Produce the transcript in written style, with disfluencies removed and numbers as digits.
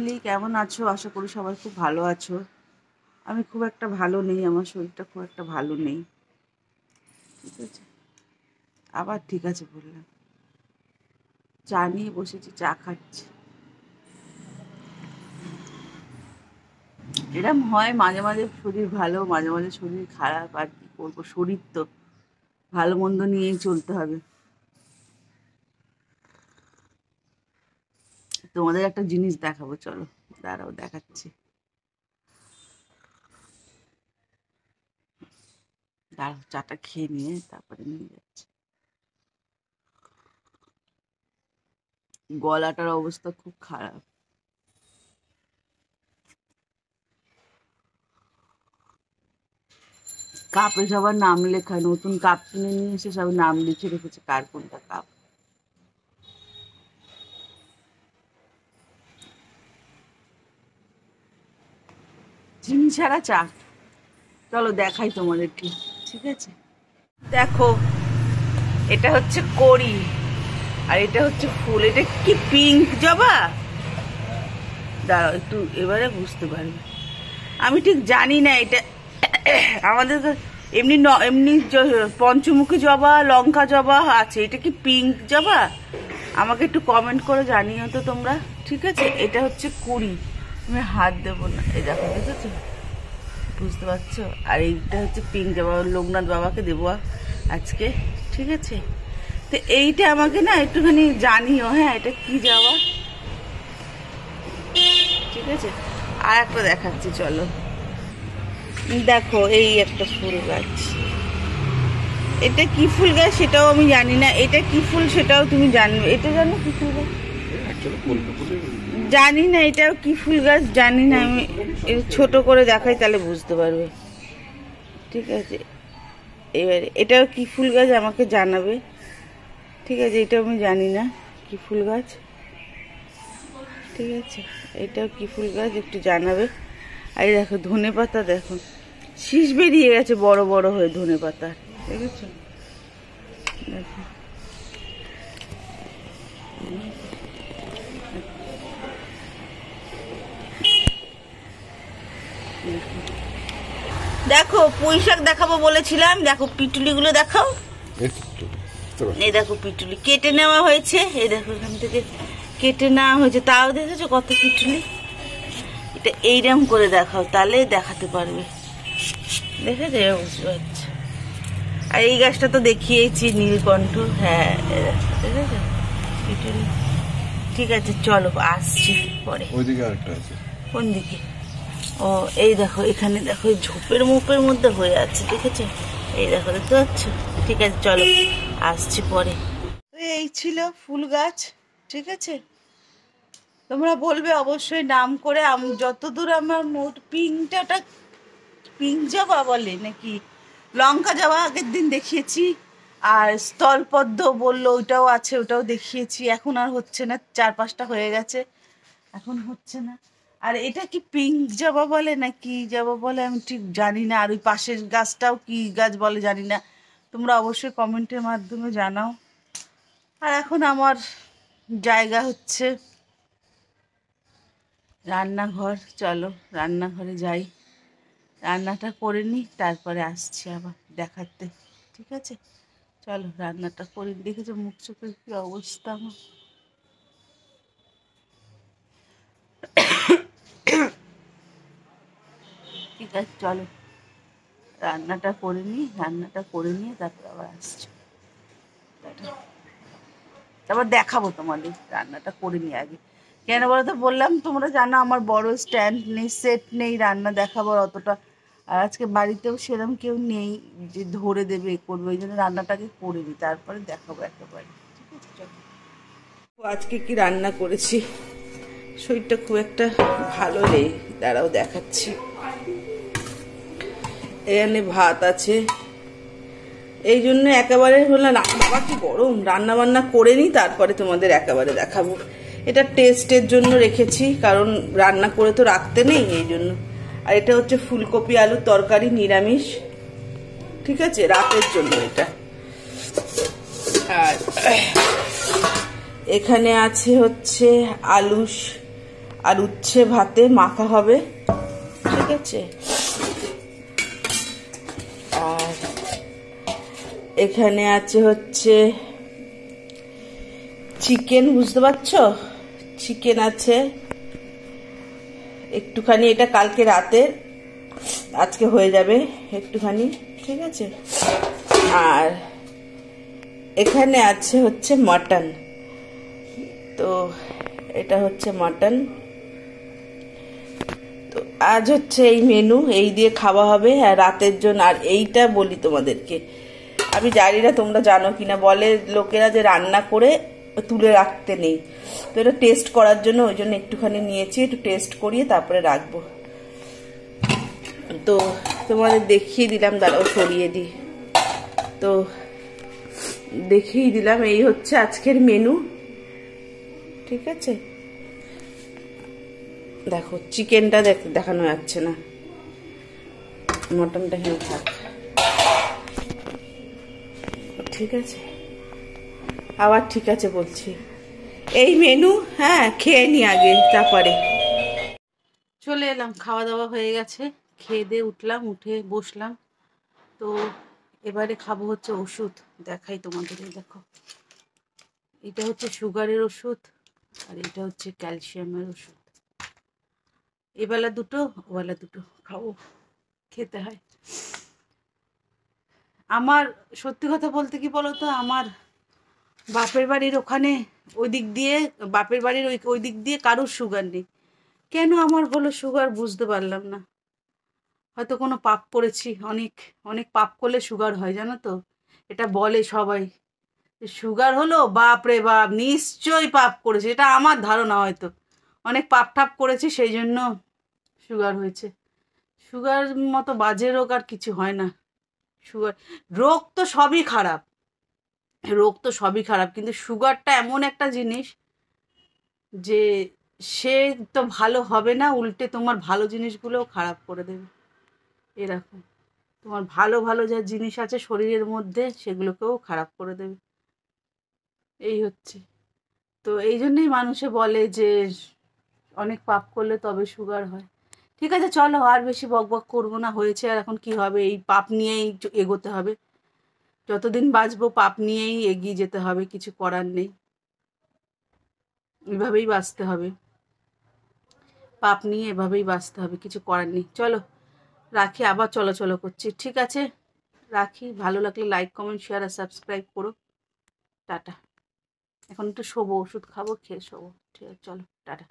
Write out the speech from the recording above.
Family, কেমন আছো? আশা করি সবাই খুব ভালো আছো। আমি খুব একটা ভালো নেই, আমার শরীরটা খুব একটা ভালো নেই। ঠিক আছে, আবার ঠিক আছে বললাম। চা নিয়ে বসেছি, চা খাচ্ছি। এরম হয় মাঝে মাঝে, শরীর ভালো মাঝে মাঝে শরীর খারাপ, আর কি করবো, শরীর তো ভালো মন্দ নিয়েই চলতে হবে। তোমাদের একটা জিনিস দেখাবো, চলো দাঁড়াও দেখাচ্ছি। দাঁড়াও, চাটা খেয়ে নিয়ে তারপরে নিয়ে যাচ্ছি। গলাটার অবস্থা খুব খারাপ। কাপে সবার নাম লেখা, নতুন কাপ কিনে নিয়ে এসে সব নাম লিখে রেখেছে কার কোনটা কাপ। চিনি ছাড়া চা। চলো দেখাই তোমাদেরকে, ঠিক আছে? দেখো, এটা হচ্ছে কড়ি আর এটা হচ্ছে ফুল। এটা কি পিঙ্ক জবা? দাঁড়াও একটু, এবারে বুঝতে পারবে। আমি ঠিক জানি না এটা। আমাদের এমনি এমনি পঞ্চমুখী জবা, লঙ্কা জবা আছে, এটা কি পিঙ্ক জবা? আমাকে একটু কমেন্ট করে জানিও তো তোমরা, ঠিক আছে? এটা হচ্ছে কুড়ি, আমি হাত দেবো না। এই দেখো, দেখেছো? বুঝতে পারছো? আর এইটা হচ্ছে পিঙ্ক জবা, লোকনাথ বাবাকে দেবো আজকে, ঠিক আছে? তো এইটা আমাকে না একটুখানি জানিও, হ্যাঁ, এটা কি জবা, ঠিক আছে? আর একটা দেখাচ্ছি, চলো দেখো। এই একটা ফুল গাছ, এটা কি ফুল গাছ সেটাও আমি জানি না। এটা কি ফুল সেটাও তুমি জানবে। এটা জানো কি ফুল গাছ? জানি না, এটাও কি ফুল গাছ জানি না আমি। ছোট করে দেখাই তাহলে বুঝতে পারবে, ঠিক আছে? এবারে এটাও কি ফুল গাছ আমাকে জানাবে, ঠিক আছে? এটাও আমি জানি না কি ফুল গাছ, ঠিক আছে? এটাও কি ফুল গাছ একটু জানাবে। আর দেখো ধনে পাতা, দেখো শীষ বেরিয়ে গেছে বড় বড় হয়ে ধনে পাতা, দেখেছো? দেখো, দেখো পুঁই শাক দেখাবো বলেছিলাম। দেখো পিটুলি গুলো দেখাও। এই দেখো পিটুলি কেটে নেওয়া হয়েছে, এই দেখো এখান থেকে কেটে নেওয়া হয়েছে। তাও দেখেছো কত পিটুলি? এটা এইরকম করে দেখাও, তাহলে দেখাতে পারবে, দেখেছো? বুঝতে পারছি। আর এই গাছটা তো দেখিয়েছি, নীলকণ্ঠ, হ্যাঁ দেখেছো পিটুলি। ঠিক আছে, চলো আসছি পরে। ওইদিকে আরেকটা আছে। কোন দিকে? ও এই দেখো, এখানে দেখো ঝোপের মোপের মধ্যে হয়ে আছে, দেখেছো? এই দেখো, দেখতে পাচ্ছ? ঠিক আছে, চলো আসছি পরে। এই ছিল ফুল গাছ, ঠিক আছে? তোমরা বলবে অবশ্যই নাম করে। যতদূর আমার মোট পিঙ্কটা, পিঙ্ক জবা বলে নাকি লঙ্কা জবা আগের দিন দেখিয়েছি। আর স্থলপদ্ম বললো ওইটাও আছে, ওটাও দেখিয়েছি। এখন আর হচ্ছে না, 4-5টা হয়ে গেছে, এখন হচ্ছে না। আর এটা কি পিঙ্ক জবা বলে না কি জবা বলে আমি ঠিক জানি না। আর ওই পাশের গাছটাও কি গাছ বলে জানি না, তোমরা অবশ্যই কমেন্টের মাধ্যমে জানাও। আর এখন আমার জায়গা হচ্ছে রান্নাঘর। চলো রান্নাঘরে যাই, রান্নাটা করে নিই, তারপরে আসছি আবার দেখাতে, ঠিক আছে? চলো রান্নাটা করে। দেখেছো মুখ চোখের কি অবস্থা আমার? ঠিক আছে, চলো রান্নাটা করে নিই, রান্নাটা করে নিয়ে তারপর আবার আসছি, তারপর দেখাবো তোমাদের। রান্নাটা করে নিই আগে, কেন বলো তো? বললাম তোমরা জানো আমার বড় স্ট্যান্ড নেই, সেট নেই, রান্না দেখাবার অতটা। আর আজকে বাড়িতেও সেরকম কেউ নেই যে ধরে দেবে করবে, ওই জন্য রান্নাটাকে করে নিই, তারপরে দেখাবো একেবারে, ঠিক আছে? চলো আজকে কি রান্না করেছি। শরীরটা খুব একটা ভালো নেই, দাঁড়াও দেখাচ্ছি। এখানে ভাত আছে, এই জন্য একেবারে হলো না। বাবা কি গরম, রান্না বান্না করে নিই তারপরে তোমাদের একেবারে দেখাবো। এটা টেস্টের জন্য রেখেছি, কারণ রান্না করে তো রাখতে নেই, এই জন্য। আর এটা হচ্ছে ফুলকপি আলুর তরকারি, নিরামিষ, ঠিক আছে? রাতের জন্য এটা। আর এখানে আছে হচ্ছে আর উচ্ছে ভাতে মাখা হবে, ঠিক আছে। আর এখানে আছে হচ্ছে চিকেন, বুঝতে পারছো, চিকেন আছে একটুখানি, এটা কালকে রাতের, আজকে হয়ে যাবে একটুখানি, ঠিক আছে। আর এখানে আছে হচ্ছে মাটন, তো এটা হচ্ছে মাটন। তো আজ হচ্ছে এই মেনু, এই দিয়ে খাওয়া হবে আর রাতের জন্য। আর এইটা বলি তোমাদেরকে, আমি জানি না তোমরা জানো কিনা, বলে লোকেরা যে রান্না করে তুলে রাখতে নেই, তো এটা টেস্ট করার জন্য ওই জন্য একটুখানি নিয়েছি, একটু টেস্ট করিয়ে তারপরে রাখবো। তো তোমাদের দেখিয়ে দিলাম, দাঁড়াও সরিয়ে দিই, তো দেখিয়ে দিলাম এই হচ্ছে আজকের মেনু, ঠিক আছে। দেখো চিকেনটা দেখানো যাচ্ছে না, মটনটা এখানে থাক, ঠিক আছে। আবার ঠিক আছে বলছি, এই মেনু, হ্যাঁ খেয়ে নি আগে, তারপরে চলে এলাম। খাওয়া দাওয়া হয়ে গেছে, খেয়ে দিয়ে উঠলাম, উঠে বসলাম। তো এবারে খাবো হচ্ছে ওষুধ, দেখাই তোমাদের, দেখো এটা হচ্ছে সুগারের ওষুধ আর এটা হচ্ছে ক্যালসিয়ামের ওষুধ। এবেলা দুটো, ওবেলা দুটো খাবো, খেতে হয়। আমার সত্যি কথা বলতে কি বলতো, আমার বাপের বাড়ির ওখানে ওই দিক দিয়ে, বাপের বাড়ির ওই দিক দিয়ে কারোর সুগার নেই, কেন আমার হলো সুগার বুঝতে পারলাম না। হয়তো কোনো পাপ করেছি, অনেক অনেক পাপ করলে সুগার হয়, জানো তো, এটা বলে সবাই। সুগার হলো, বাপ রে বাপ, নিশ্চয়ই পাপ করেছে, এটা আমার ধারণা, হয়তো অনেক পাপ টাপ করেছি সেই জন্য সুগার হয়েছে। সুগার মতো বাজে রোগ আর কিছু হয় না। সুগার রোগ তো সবই খারাপ, রোগ তো সবই খারাপ, কিন্তু সুগারটা এমন একটা জিনিস যে সে তো ভালো হবে না, উল্টে তোমার ভালো জিনিসগুলোও খারাপ করে দেবে, এরকম। তোমার ভালো ভালো যা জিনিস আছে শরীরের মধ্যে সেগুলোকেও খারাপ করে দেবে, এই হচ্ছে। তো এই জন্যই মানুষে বলে যে অনেক পাপ করলে তবে সুগার হয়। ঠিক আছে চলো, আর বেশি বক বক করবো না, হয়েছে, আর এখন কি হবে, এই পাপ নিয়েই এগোতে হবে, যতদিন বাঁচবো পাপ নিয়েই এগিয়ে যেতে হবে, কিছু করার নেই, এভাবেই বাঁচতে হবে, পাপ নিয়ে এভাবেই বাঁচতে হবে, কিছু করার নেই। চলো রাখি, আবার চলো করছি, ঠিক আছে রাখি। ভালো লাগলে লাইক কমেন্ট শেয়ার আর সাবস্ক্রাইব করো। টাটা। এখন একটু শোবো, ওষুধ খাবো, খেয়ে শোবো, ঠিক আছে, চলো টাটা।